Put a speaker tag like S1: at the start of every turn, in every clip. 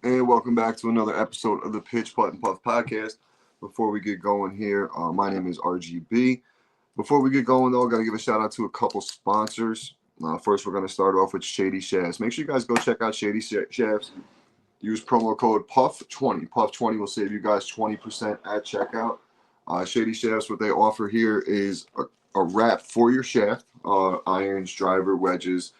S1: And welcome back to another episode of the Pitch Putt and Puff podcast. Before we get going here, my name is RGB. Before we get going, though, I got to give a shout out to a couple sponsors. First, we're going to start off with Shady Shafts. Make sure you guys go check out Shady Shafts. Use promo code PUFF20. PUFF20 will save you guys 20% at checkout. Shady Shafts, what they offer here is a wrap for your shaft, irons, driver, wedges,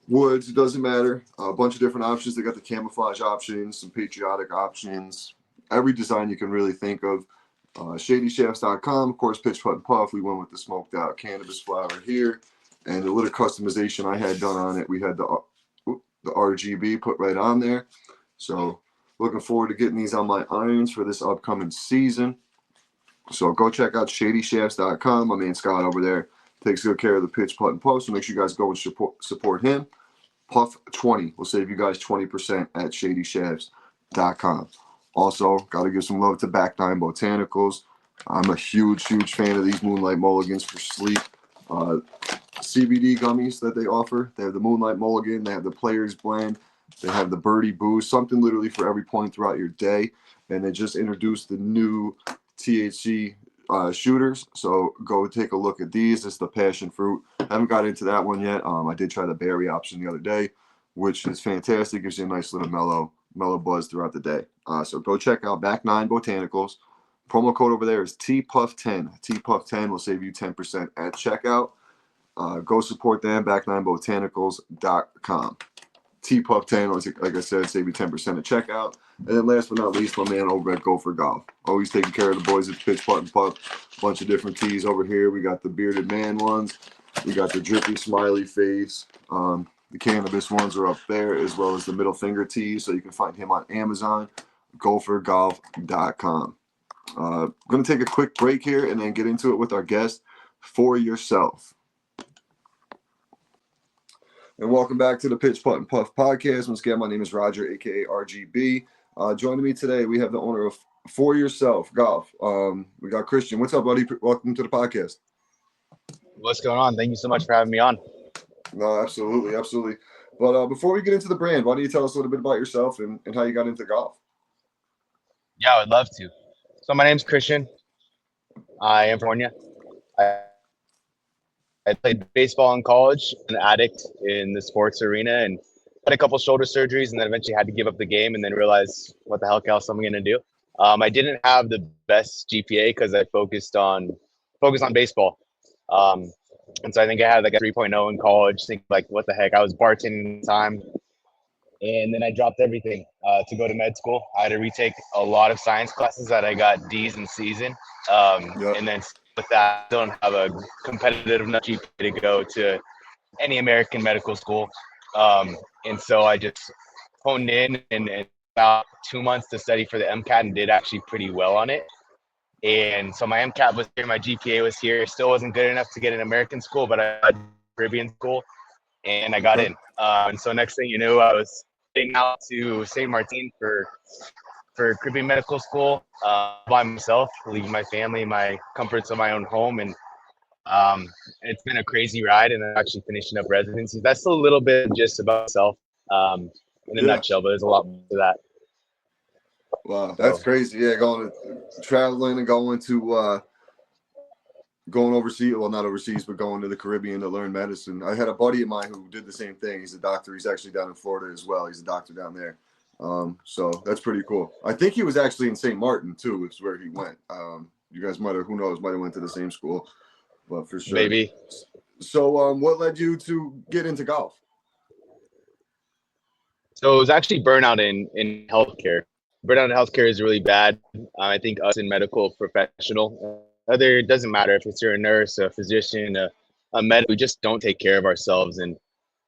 S1: woods, it doesn't matter. A bunch of different options. They got the camouflage options, some patriotic options, every design you can really think of. ShadyShafts.com, of course, Pitch Putt and Puff. We went with the smoked out cannabis flower here, and the little customization I had done on it. We had the RGB put right on there. So looking forward to getting these on my irons for this upcoming season. So go check out ShadyShafts.com. My man Scott over there takes good care of the Pitch Putt and Puff. So make sure you guys go and support him. Puff20 will save you guys 20% at ShadyShafts.com. Also, got to give some love to Back Nine Botanicals. I'm a huge fan of these Moonlight Mulligans for sleep. CBD gummies that they offer. They have the Moonlight Mulligan. They have the Players Blend. They have the Birdie Boost. Something literally for every point throughout your day. And they just introduced the new THC shooters. So go take a look at these. It's the passion fruit. I haven't got into that one yet. I did try the berry option the other day, which is fantastic. Gives you a nice little mellow buzz throughout the day. So go check out Back Nine Botanicals. Promo code over there is TPUFF10. TPUFF10 will save you 10% at checkout. Go support them, back9botanicals.com. TPUFF10, like I said, save you 10% at checkout. And then last but not least, my man over at Go for Golf. Always taking care of the boys at Pitch Putt and Puff. Bunch of different tees over here. We got the bearded man ones. We got the drippy smiley face. The cannabis ones are up there, as well as the middle finger tees. So you can find him on Amazon, goforgolf.com. Going to take a quick break here and then get into it with our guest, Fore Yourself. And welcome back to the Pitch Putt and Puff podcast. Once again, my name is Roger, a.k.a. RGB. Joining me today, we have the owner of Fore Yourself Golf. We got Christian. What's up, buddy? Welcome to the podcast.
S2: What's going on? Thank you so much for having me on.
S1: No, absolutely. But before we get into the brand, why don't you tell us a little bit about yourself and how you got into golf?
S2: Yeah, I would love to. So my name's Christian. I am from California. I played baseball in college, an addict in the sports arena, and had a couple shoulder surgeries, and then eventually had to give up the game, and then realized what the hell else am I going to do? I didn't have the best GPA because I focused on baseball. And so I think I had like a 3.0 in college. Think like, what the heck? I was bartending at the time. And then I dropped everything to go to med school. I had to retake a lot of science classes that I got D's and C's in. And then with that, I don't have a competitive enough GPA to go to any American medical school. And so I just honed in and about 2 months to study for the MCAT and did actually pretty well on it. And so my MCAT was here, my GPA was here. It still wasn't good enough to get an American school, but I got Caribbean school, and I got in. And so next thing you knew, I was heading out to St. Martin for Caribbean medical school by myself, leaving my family, my comforts of my own home. And it's been a crazy ride, and I'm actually finishing up residency. That's a little bit just about myself in a nutshell, but there's a lot more to that.
S1: Wow, that's crazy. Yeah, traveling and going overseas. Well, not overseas, but going to the Caribbean to learn medicine. I had a buddy of mine who did the same thing. He's a doctor. He's actually down in Florida as well. He's a doctor down there. So that's pretty cool. I think he was actually in St. Martin too. It's where he went. You guys might have went to the same school, but for sure.
S2: Maybe.
S1: So, what led you to get into golf?
S2: So it was actually burnout in healthcare. Burnout in healthcare is really bad. I think us in medical professional, it doesn't matter if you're a nurse, a physician, a medic, we just don't take care of ourselves. And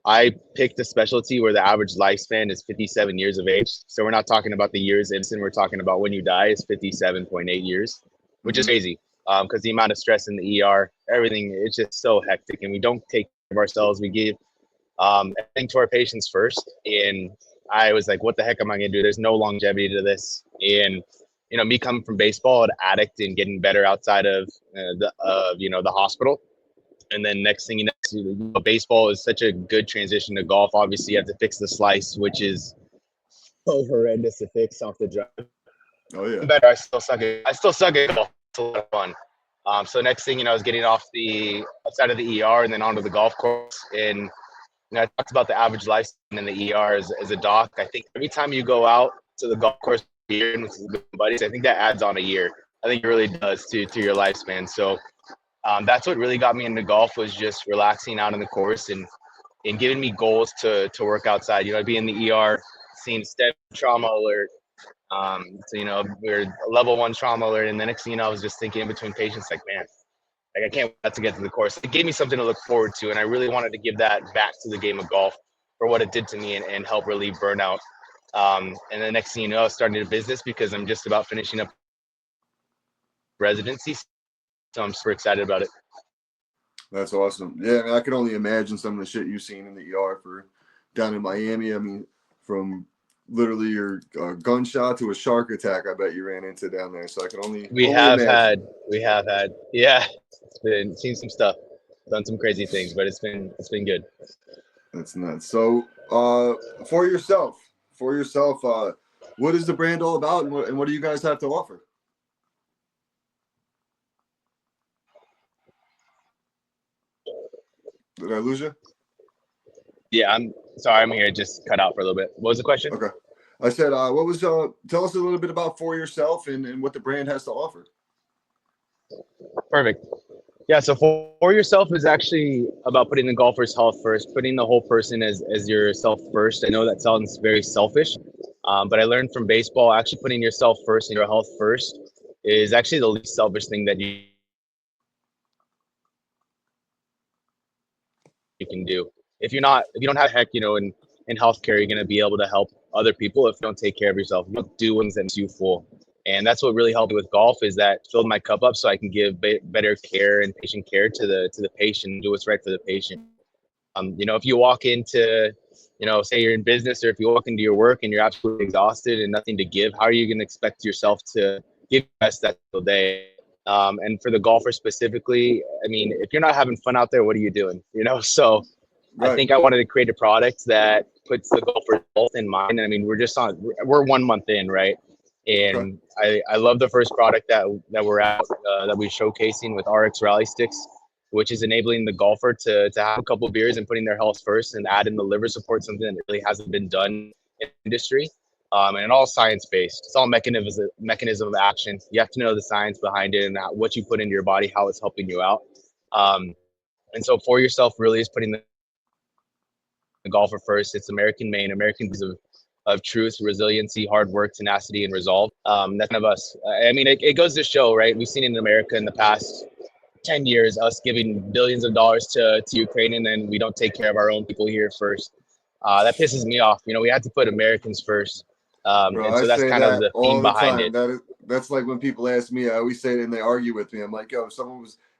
S2: I picked a specialty where the average lifespan is 57 years of age. So we're not talking about the years innocent. We're talking about when you die is 57.8 years, which is crazy because the amount of stress in the ER, everything, it's just so hectic. And we don't take care of ourselves. We give everything to our patients first. And I was like, what the heck am I going to do? There's no longevity to this. And, me coming from baseball, an addict and getting better outside of the hospital. And then next thing you know, baseball is such a good transition to golf. Obviously, you have to fix the slice, which is so horrendous to fix off the drive.
S1: Oh yeah.
S2: Better. I still suck at golf. It's a lot of fun. So next thing, I was getting off the outside of the ER and then onto the golf course. And I talked about the average lifespan in the ER as a doc. I think every time you go out to the golf course with buddies, I think that adds on a year. I think it really does to your lifespan. So that's what really got me into golf, was just relaxing out on the course and giving me goals to work outside. I'd be in the ER, seeing stem trauma alert. So we're level 1 trauma alert, and the next thing I was just thinking in between patients, like, man, like I can't wait to get to the course. It gave me something to look forward to, and I really wanted to give that back to the game of golf for what it did to me and help relieve burnout. And the next thing you know, I was starting a business because I'm just about finishing up residency, so I'm super excited about it.
S1: That's awesome. Yeah, I mean, I can only imagine some of the shit you've seen in the ER for down in Miami. I mean, from literally your gunshot to a shark attack, I bet you ran into down there. So I can only imagine.
S2: We have had, yeah, seen some stuff, done some crazy things, but it's been good.
S1: That's nuts. So, for yourself, what is the brand all about, and what do you guys have to offer? Did I lose you?
S2: Yeah, I'm sorry. I'm here. It just cut out for a little bit. What was the question?
S1: Okay. I said, what was, tell us a little bit about For Yourself and what the brand has to offer.
S2: Perfect. Yeah, so For Yourself is actually about putting the golfer's health first, putting the whole person as yourself first. I know that sounds very selfish, but I learned from baseball, actually putting yourself first and your health first is actually the least selfish thing that you can do. If you don't have heck, in healthcare, you're going to be able to help other people if you don't take care of yourself. You don't do things that makes you full. And that's what really helped me with golf, is that filled my cup up so I can give better care and patient care to the patient, do what's right for the patient. If you walk into, say you're in business, or if you walk into your work and you're absolutely exhausted and nothing to give, how are you going to expect yourself to give your best that single day? And for the golfer specifically, I mean, if you're not having fun out there, what are you doing? So
S1: Right.
S2: I think I wanted to create a product that puts the golfer health in mind. And I mean, we're 1 month in, right? And okay. I love the first product that we're at, that we're showcasing with RxRallyStix, which is enabling the golfer to have a couple of beers and putting their health first and add in the liver support, something that really hasn't been done in the industry. And it all science-based. It's all mechanism of action. You have to know the science behind it and what you put into your body, how it's helping you out. And so For Yourself really is putting the golfer first. It's American made, American of truth, resiliency, hard work, tenacity, and resolve. That's kind of us. I mean, it goes to show, right? We've seen in America in the past 10 years, us giving billions of dollars to Ukraine, and then we don't take care of our own people here first. That pisses me off. We have to put Americans first.
S1: Bro,
S2: and so that's kind of the theme behind it.
S1: That's like when people ask me, I always say it and they argue with me. I'm like, yo,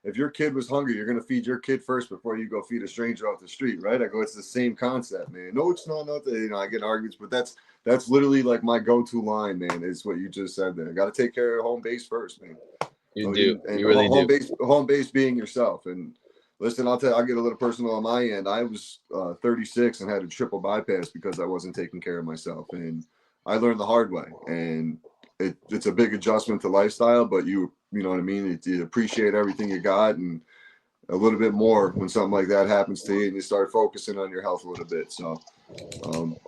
S1: if your kid was hungry, you're going to feed your kid first before you go feed a stranger off the street, right? I go, it's the same concept, man. No, it's not. I get arguments, but that's literally like my go-to line, man, is what you just said there. Got to take care of home base first, man.
S2: You do.
S1: And
S2: you really
S1: home base being yourself. And listen, I'll get a little personal on my end. I was 36 and had a triple bypass because I wasn't taking care of myself. And I learned the hard way. And it's a big adjustment to lifestyle, but you know what I mean? You appreciate everything you got and a little bit more when something like that happens to you and you start focusing on your health a little bit. So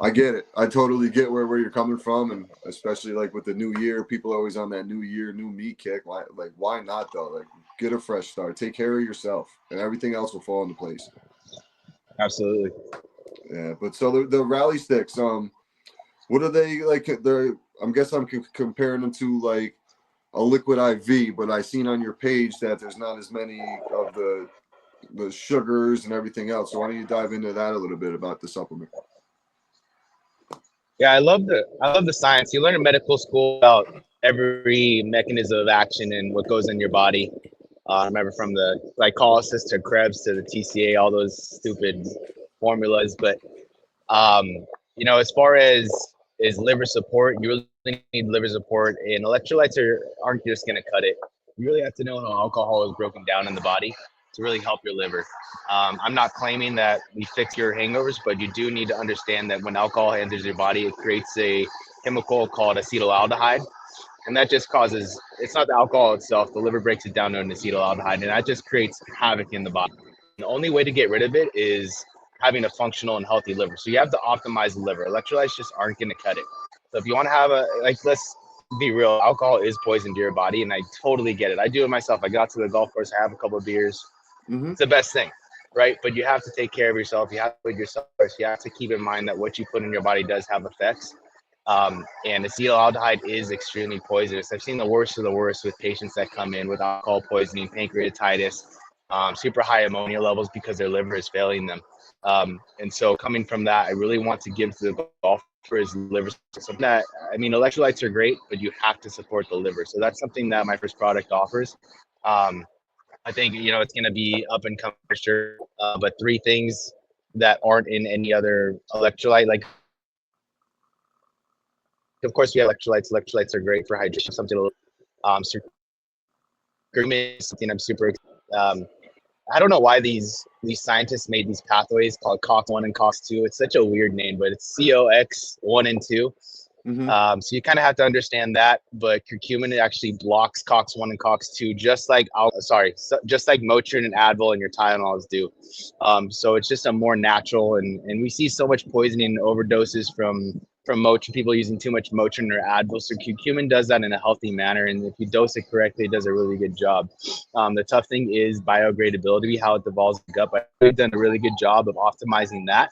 S1: I get it. I totally get where you're coming from. And especially like with the new year, people are always on that new year, new me kick. Why not though? Like, get a fresh start, take care of yourself, and everything else will fall into place.
S2: Absolutely.
S1: Yeah. But so the RxRallyStix, what are they like? I guess I'm comparing them to like a liquid IV, but I seen on your page that there's not as many of the sugars and everything else. So why don't you dive into that a little bit about the supplement?
S2: Yeah, I love the science. You learn in medical school about every mechanism of action and what goes in your body. I remember from the glycolysis to Krebs to the TCA, all those stupid formulas. But as far as liver support, you really need liver support, and electrolytes aren't just going to cut it. You really have to know how alcohol is broken down in the body to really help your liver. I'm not claiming that we fix your hangovers, but you do need to understand that when alcohol enters your body, it creates a chemical called acetaldehyde, and that just causes, it's not the alcohol itself, the liver breaks it down to an acetaldehyde, and that just creates havoc in the body. The only way to get rid of it is having a functional and healthy liver. So you have to optimize the liver. Electrolytes just aren't going to cut it. So if you want to have a, like, let's be real, alcohol is poison to your body, and I totally get it. I do it myself. I got to the golf course, I have a couple of beers. It's the best thing, right? But you have to take care of yourself. You have to put yourself first. You have to keep in mind that what you put in your body does have effects. And acetaldehyde is extremely poisonous. I've seen the worst of the worst with patients that come in with alcohol poisoning, pancreatitis, super high ammonia levels because their liver is failing them. And so coming from that, I really want to give to the golfers liver something that, I mean, electrolytes are great, but you have to support the liver. So that's something that my first product offers. I think, you know, it's going to be up and coming for sure. But three things that aren't in any other electrolyte, like, of course, we have electrolytes. Electrolytes are great for hydration. Something a little, something I'm super. I don't know why these scientists made these pathways called COX-1 and COX-2. It's such a weird name, but it's COX-1 and 2. So you kind of have to understand that. But curcumin actually blocks COX-1 and COX-2, just like just like Motrin and Advil and your Tylenols do. So it's just a more natural, and we see so much poisoning and overdoses from Motrin, people using too much Motrin or Advil. So curcumin does that in a healthy manner, and if you dose it correctly, it does a really good job. The tough thing is biodegradability, how it devolves in the gut, but we've done a really good job of optimizing that.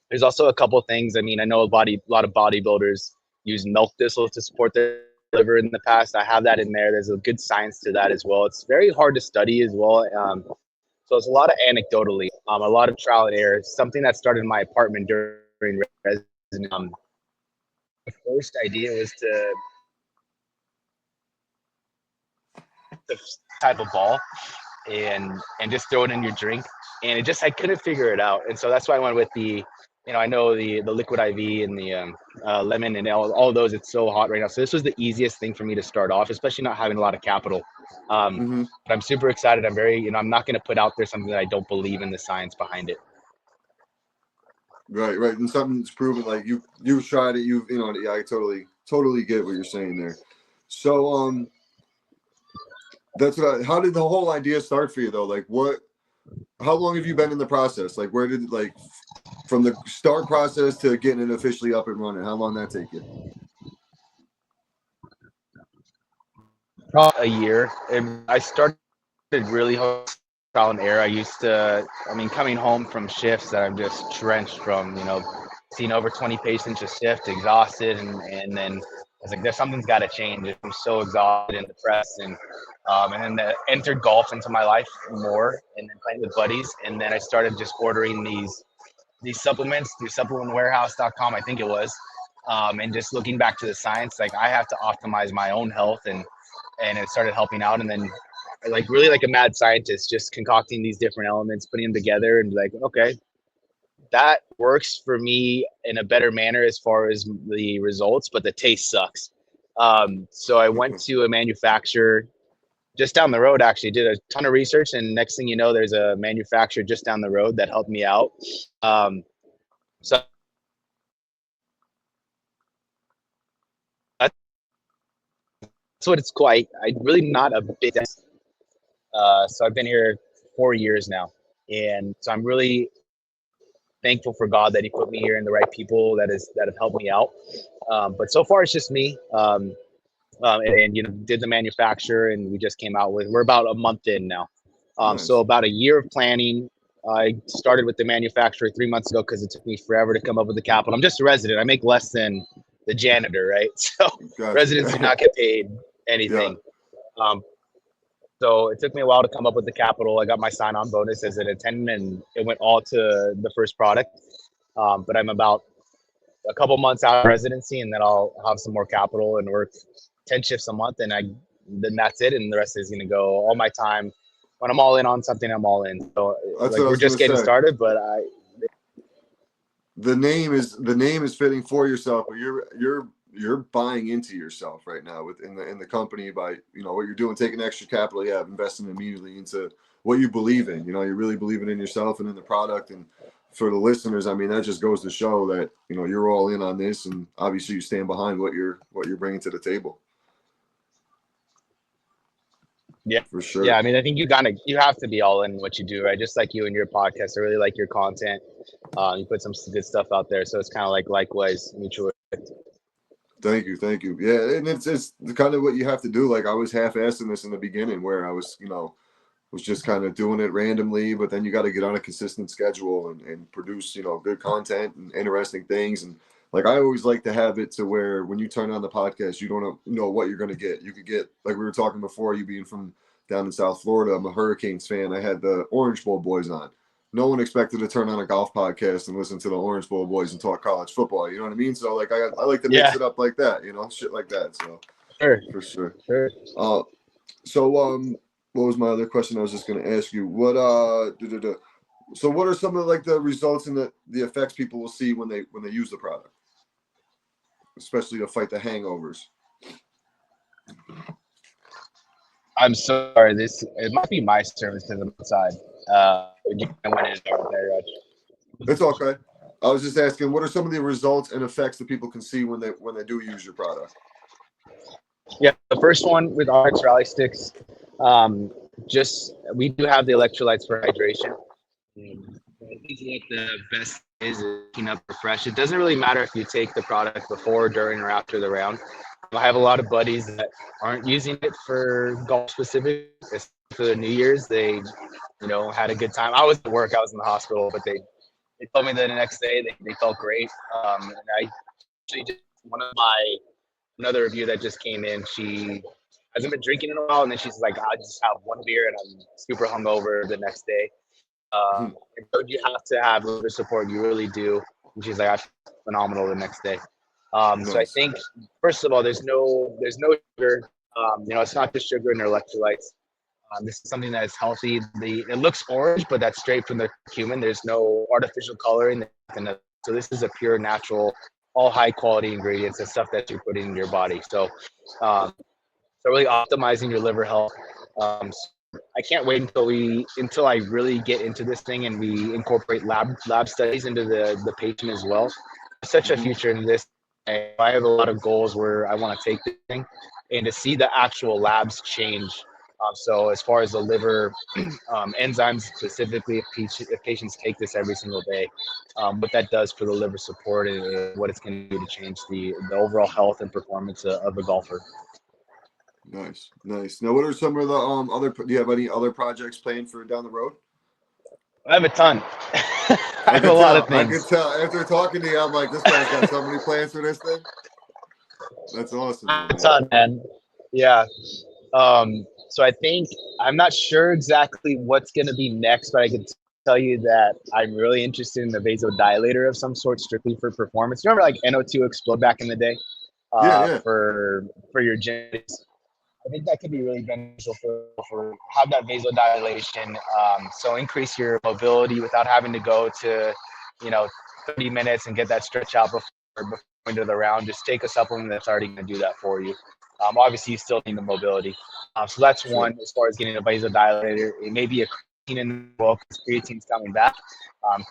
S2: There's also a couple of things. I mean, I know a lot of bodybuilders use milk thistle to support their liver in the past. I have that in there. There's a good science to that as well. It's very hard to study as well. So it's a lot of anecdotally, a lot of trial and error. Something that started in my apartment during residency. The first idea was to type of ball and just throw it in your drink, and it just, I couldn't figure it out, and so that's why I went with the, you know, I know the liquid IV and the lemon and all of those. It's so hot right now, so this was the easiest thing for me to start off, especially not having a lot of capital. But I'm super excited. I'm very, you know, I'm not going to put out there something that I don't believe in the science behind it.
S1: Right, and something that's proven, like you've tried it, you know, yeah, I totally get what you're saying there. So that's what how did the whole idea start for you though? Like how long have you been in the process? Like where did, like, from the start process to getting it officially up and running, how long did that take you?
S2: Probably a year. I started really hard trial and error. I used to, I mean, coming home from shifts that I'm just drenched from, you know, seeing over 20 patients a shift, exhausted, and then I was like, something's got to change. I'm so exhausted and depressed, and then entered golf into my life more, and then playing with buddies, and then I started just ordering these supplements through supplementwarehouse.com, I think it was, and just looking back to the science, like I have to optimize my own health, and it started helping out, and then like really like a mad scientist, just concocting these different elements, putting them together, and like, okay, that works for me in a better manner as far as the results, but the taste sucks. So I went to a manufacturer just down the road, actually did a ton of research, and next thing you know, there's a manufacturer just down the road that helped me out. So that's what it's quite. I really not a big. So I've been here 4 years now, and so I'm really thankful for God that He put me here and the right people that have helped me out. But so far, it's just me. And you know, did the manufacturer, and we just came out with. We're about a month in now.
S1: Nice.
S2: So about a year of planning. I started with the manufacturer 3 months ago because it took me forever to come up with the capital. I'm just a resident. I make less than the janitor, right? So
S1: Gotcha.
S2: residents do not get paid anything. Yeah. So it took me a while to come up with the capital. I got my sign-on bonus as an attendant, and it went all to the first product. But I'm about a couple months out of residency, and then I'll have some more capital and work 10 shifts a month, and then that's it. And the rest is going to go all my time. When I'm all in on something, I'm all in. So like, we're just getting started, but
S1: the name is fitting for yourself, but you're buying into yourself right now in the company by, you know, what you're doing, taking extra capital, investing immediately into what you believe in. You know, you're really believing in yourself and in the product, and for the listeners, I mean, that just goes to show that, you know, you're all in on this, and obviously you stand behind what you're bringing to the table.
S2: Yeah,
S1: for sure.
S2: yeah. I mean, I think you have to be all in what you do, right? Just like you and your podcast. I really like your content. You put some good stuff out there, so it's kind of like likewise mutual.
S1: Thank you. Yeah, and it's kind of what you have to do. Like, I was half-assing this in the beginning, where I was, you know, was just kind of doing it randomly, but then you got to get on a consistent schedule and produce, you know, good content and interesting things. And like, I always like to have it to where when you turn on the podcast, you don't know what you're going to get. You could get, like we were talking before, you being from down in South Florida, I'm a Hurricanes fan. I had the Orange Bowl boys on. No one expected to turn on a golf podcast and listen to the Orange Bowl boys and talk college football. You know what I mean? So like, I like to mix it up like that, you know, shit like that. So
S2: Sure.
S1: for sure.
S2: Sure.
S1: So what was my other question? I was just going to ask you so what are some of like the results and the effects people will see when they use the product, especially to fight the hangovers?
S2: I'm sorry. It might be my service because I'm outside. You went in there.
S1: It's okay. I was just asking, what are some of the results and effects that people can see when they do use your product?
S2: Yeah, the first one with RxRallyStix, just we do have the electrolytes for hydration. I think what the best is waking up refreshed. It doesn't really matter if you take the product before, during, or after the round. I have a lot of buddies that aren't using it for golf specific. For the New Year's, they, you know, had a good time. I was at work, I was in the hospital, but they told me that the next day they felt great. And I actually just another review that just came in. She hasn't been drinking in a while, and then she's like, I just have one beer and I'm super hungover the next day. So you have to have liver support. You really do. And she's like, I feel phenomenal the next day. So I think, first of all, there's no sugar. You know, it's not just sugar and electrolytes. This is something that is healthy. It looks orange, but that's straight from the human. There's no artificial coloring. So this is a pure, natural, all high quality ingredients and stuff that you're putting in your body. So, so really optimizing your liver health. I can't wait until I really get into this thing and we incorporate lab studies into the patient as well. There's such a future in this. I have a lot of goals where I want to take this thing and to see the actual labs change. So as far as the liver enzymes specifically, if patients take this every single day, what that does for the liver support and what it's going to do to change the overall health and performance of a golfer.
S1: Nice. Now, what are some of the other? Do you have any other projects planned for down the road?
S2: I have a ton. I have a lot of things.
S1: I can tell after talking to you. I'm like, this guy's got so many plans for this thing. That's awesome.
S2: A ton, man. Yeah. So I think I'm not sure exactly what's going to be next, but I can tell you that I'm really interested in a vasodilator of some sort, strictly for performance. You remember like NO2 Explode back in the day?
S1: Yeah.
S2: For your gyms. I think that could be really beneficial for have that vasodilation. So increase your mobility without having to go to, 30 minutes and get that stretch out before going to the round. Just take a supplement that's already going to do that for you. Obviously, you still need the mobility. So that's one as far as getting a vasodilator. It may be a creatine in the book because creatine's coming back.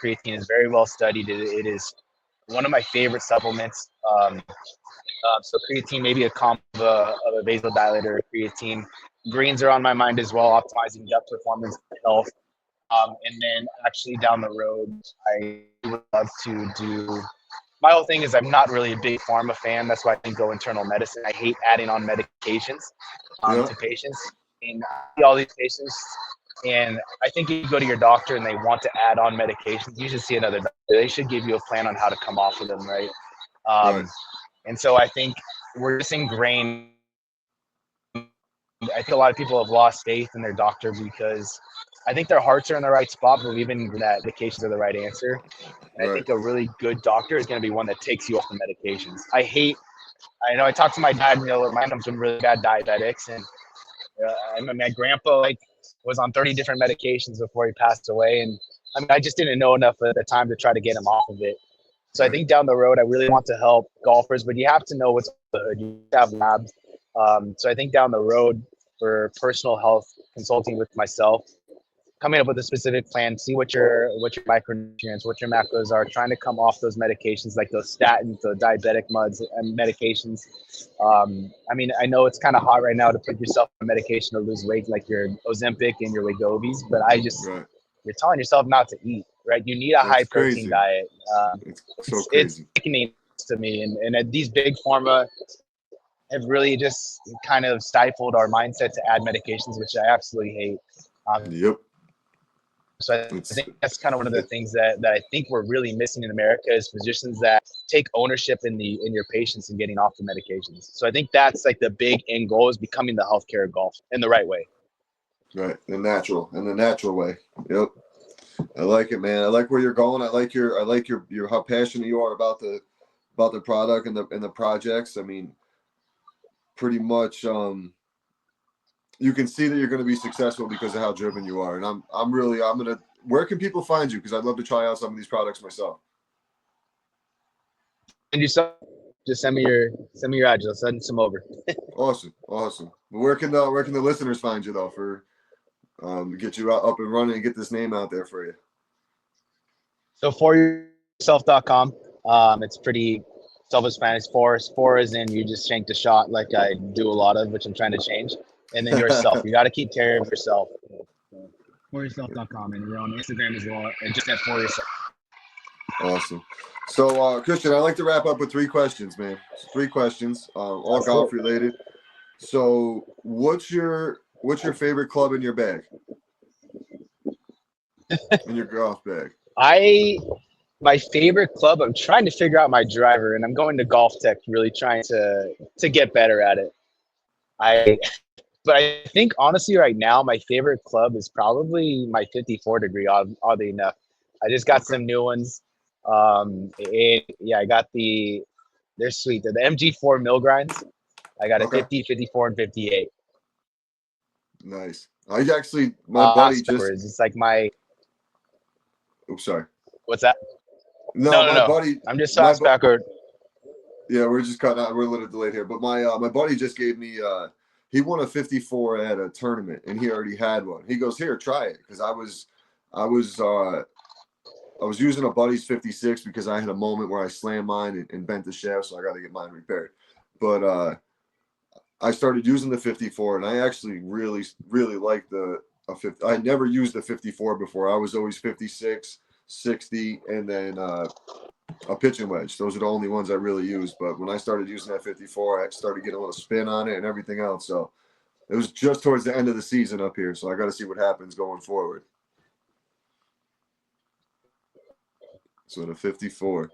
S2: Creatine is very well studied. It is one of my favorite supplements. So creatine, maybe a comp of a vasodilator or creatine. Greens are on my mind as well, optimizing gut performance and health. And then actually down the road, I would love to do. My whole thing is I'm not really a big pharma fan. That's why I didn't go internal medicine. I hate adding on medications to patients. And I see all these patients, and I think if you go to your doctor and they want to add on medications, you should see another doctor. They should give you a plan on how to come off of them, right?
S1: Right.
S2: And so I think we're just ingrained. I think a lot of people have lost faith in their doctor because I think their hearts are in the right spot, believing that medications are the right answer. And I think a really good doctor is going to be one that takes you off the medications. I talked to my dad, my mom's been really bad diabetics, and my grandpa was on 30 different medications before he passed away. And I just didn't know enough at the time to try to get him off of it. So I think down the road, I really want to help golfers, but you have to know what's the hood. You have labs. So I think down the road for personal health, consulting with myself, coming up with a specific plan, see what your micronutrients, what your macros are, trying to come off those medications like those statins, the diabetic muds and medications. I mean, I know it's kind of hot right now to put yourself on medication to lose weight, like your Ozempic and your Wegovy's, but
S1: Right.
S2: you're telling yourself not to eat, right? You need a high
S1: That's
S2: protein
S1: crazy.
S2: diet.
S1: It's so
S2: It's
S1: crazy.
S2: sickening to me, and these big pharma have really just kind of stifled our mindset to add medications, which I absolutely hate.
S1: Yep.
S2: So I
S1: It's
S2: think that's kind of one of the
S1: it,
S2: things that I think we're really missing in America is physicians that take ownership in your patients and getting off the medications. So I think that's like the big end goal is becoming the healthcare of golf in the right way.
S1: right. In the natural way. Yep. I like it, man. I like where you're going. I like your how passionate you are about the product and the projects. I mean, pretty much you can see that you're going to be successful because of how driven you are. And I'm gonna. Where can people find you? Because I'd love to try out some of these products myself.
S2: And you just send me your address. I'll send some over.
S1: Awesome. Where can the listeners find you though for get you up and running and get this name out there for you?
S2: So foreyourself.com. It's pretty self-explanatory. Four is in you just shanked a shot like I do a lot of, which I'm trying to change. And then yourself. You got to keep care of yourself. Foreyourself.com, and we're on Instagram as well. And just at For Yourself.
S1: Awesome. So, Christian, I like to wrap up with 3 questions, man. 3 questions, all
S2: That's
S1: golf
S2: cool.
S1: related. So, what's your favorite club in your bag? In your golf bag?
S2: My favorite club. I'm trying to figure out my driver, and I'm going to Golf Tech, really trying to get better at it. But I think honestly, right now, my favorite club is probably my 54 degree. Oddly enough, I just got some new ones. I got they're sweet. They're the MG4 mill grinds. I got a
S1: Okay.
S2: 50, 54, and 58.
S1: Nice. I actually, my buddy just.
S2: It's like my.
S1: Oops, sorry.
S2: What's that?
S1: No, my
S2: No.
S1: buddy.
S2: I'm just fast backward.
S1: Yeah, we're just cutting out. We're a little delayed here, but my buddy just gave me. He won a 54 at a tournament, and he already had one. He goes, "Here, try it," because I was using a buddy's 56 because I had a moment where I slammed mine and bent the shaft, so I got to get mine repaired. But I started using the 54, and I actually really like the 50. I never used the 54 before. I was always 56, 60, and then a pitching wedge. Those are the only ones I really used. But when I started using that 54, I started getting a little spin on it and everything else. So it was just towards the end of the season up here. So I got to see what happens going forward. So the 54,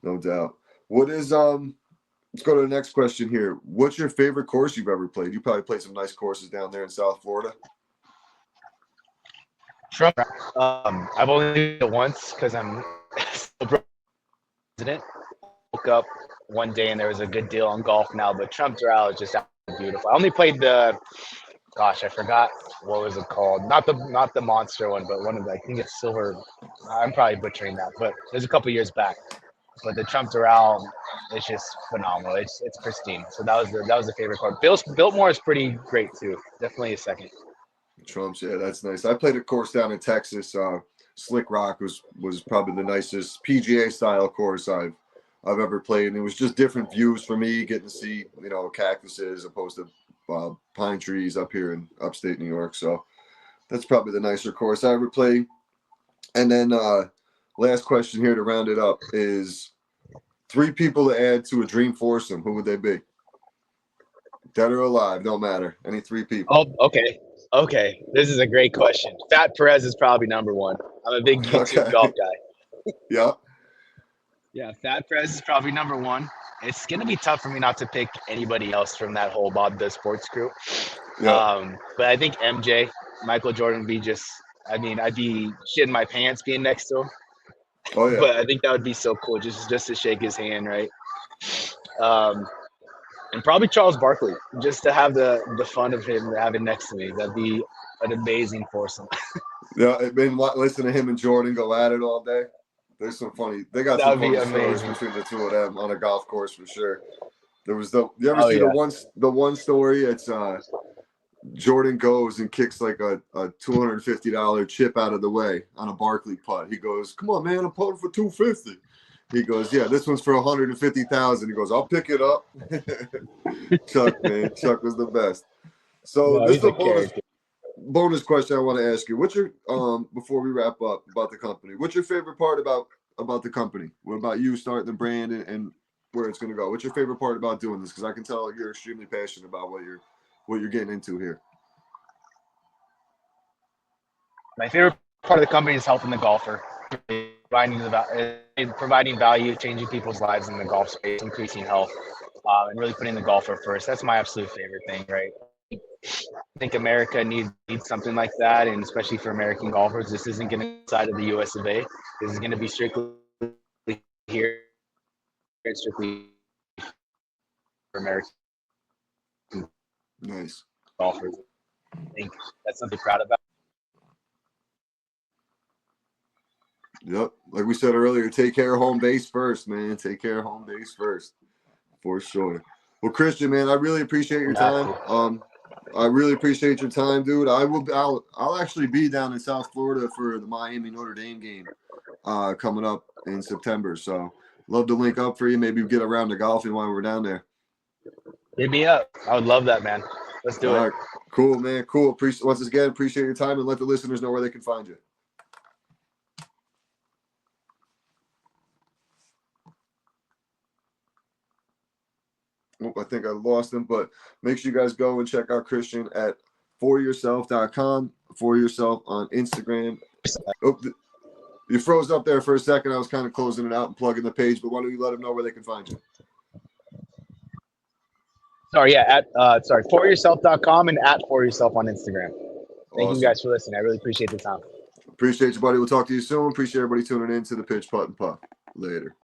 S1: no doubt. What is let's go to the next question here. What's your favorite course you've ever played? You probably played some nice courses down there in South Florida.
S2: I've only done it once because I'm still president. Woke up one day and there was a good deal on golf now, but Trump Doral is just beautiful. I only played I forgot what was it called? Not the monster one, but one of I think it's silver. I'm probably butchering that, but it was a couple years back. But the Trump Doral is just phenomenal. It's pristine. So that was the favorite card. Biltmore is pretty great too. Definitely a second.
S1: Trump's, yeah, that's nice. I played a course down in Texas. Slick Rock was probably the nicest PGA style course I've ever played, and it was just different views for me, getting to see cactuses as opposed to pine trees up here in upstate New York. So that's probably the nicer course I ever played. And then last question here to round it up is 3 people to add to a dream foursome. Who would they be? Dead or alive, don't matter. Any 3 people.
S2: Oh, okay. This is a great question. Fat Perez is probably number 1. I'm a big YouTube golf guy.
S1: Yeah.
S2: Yeah, Fat Perez is probably number 1. It's gonna be tough for me not to pick anybody else from that whole Bob the Sports crew.
S1: Yeah.
S2: But I think MJ, Michael Jordan, would be just. I mean, I'd be shitting my pants being next to him.
S1: Oh yeah.
S2: But I think that would be so cool, just to shake his hand, right? And probably Charles Barkley, just to have the fun of him having next to me. That'd be an amazing foursome.
S1: Yeah, it's been listening to him and Jordan go at it all day. There's some funny. They got some funny stories between the two of them on a golf course for sure. There was you ever see the one story? It's Jordan goes and kicks like a $250 chip out of the way on a Barkley putt. He goes, "Come on, man, I'm putting for $250." He goes, "Yeah, this one's for $150,000." He goes, "I'll pick it up." Chuck, man, Chuck was the best. So
S2: No,
S1: this is
S2: he's
S1: a
S2: a character.
S1: bonus question I want to ask you. What's your before we wrap up about the company? What's your favorite part about the company? What about you starting the brand and where it's going to go? What's your favorite part about doing this? Because I can tell you're extremely passionate about what you're getting into here.
S2: My favorite part of the company is helping the golfer, providing value, changing people's lives in the golf space, increasing health, and really putting the golfer first. That's my absolute favorite thing, right? I think America needs something like that, and especially for American golfers, this isn't going to be outside of the U.S. of A. This is going to be strictly here, strictly for American
S1: Nice.
S2: golfers. I think that's something proud about.
S1: Yep. Like we said earlier, take care of home base first, man. Take care of home base first, for sure. Well, Christian, man, I really appreciate your time. I really appreciate your time, dude. I'll actually be down in South Florida for the Miami Notre Dame game coming up in September. So love to link up for you. Maybe get around to golfing while we're down there.
S2: Hit me up. I would love that, man. Let's do it.
S1: All right. Cool, man. Cool. Once again, appreciate your time, and let the listeners know where they can find you. I think I lost him, but make sure you guys go and check out Christian at foreyourself.com, For Yourself on Instagram. Oh, you froze up there for a second. I was kind of closing it out and plugging the page, but why don't you let them know where they can find you?
S2: Sorry, yeah, foreyourself.com and at For Yourself on Instagram. Thank
S1: Awesome.
S2: you guys for listening. I really appreciate the time.
S1: Appreciate you, buddy. We'll talk to you soon. Appreciate everybody tuning in to the Pitch Putt and Puff. Later.